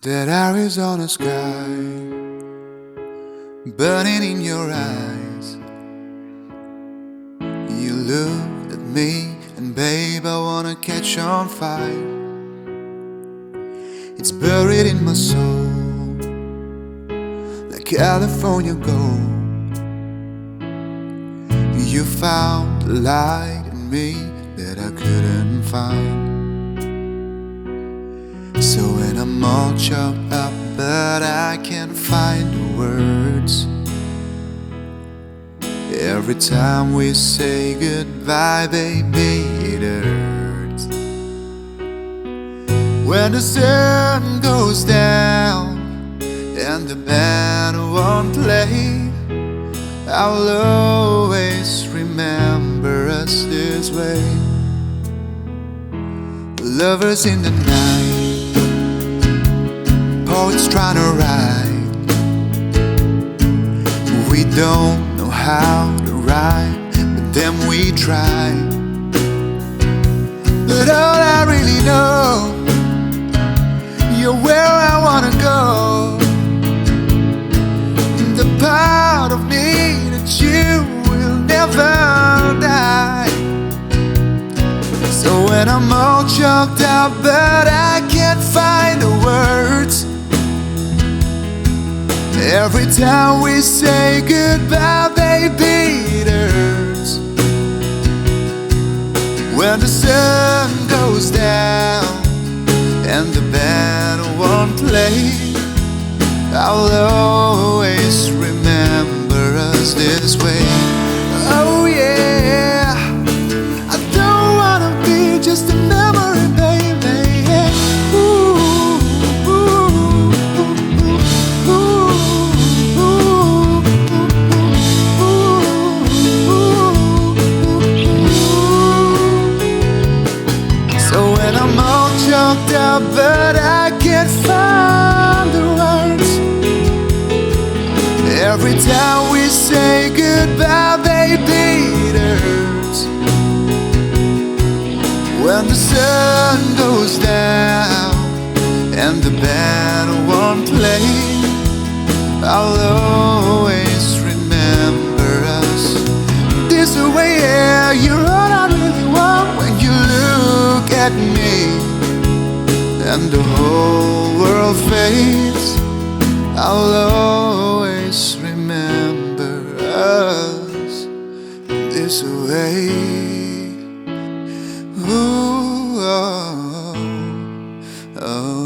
That Arizona sky burning in your eyes. You looked at me and babe, I wanna catch on fire. It's buried in my soul like California gold. You found a light in me that I couldn't find. So when I'm all choked up but I can't find the words, every time we say goodbye, baby, it hurts. When the sun goes down and the band won't play, I'll always remember us this way. Lovers in the night, poets trying to write. We don't know how to write, but then we try. But all I really know, you're where I wanna go. The part of me that you will never die. So when I'm all choked up but I can't find the words, every time we say goodbye, baby, it hurts. When the sun goes down and the band won't play, I'll always remember us this way. Oh yeah, I don't wanna be just a memory, baby. Ooh, ooh, ooh, ooh, ooh. So when I'm all choked up but I can't find the words, every time we say goodbye, baby, it hurts. When the sun goes down and the band won't play, I'll always remember us this way. Yeah, you're all I really want when you look at me and the whole world fades. I'll always remember us this way. Ooh, oh, oh.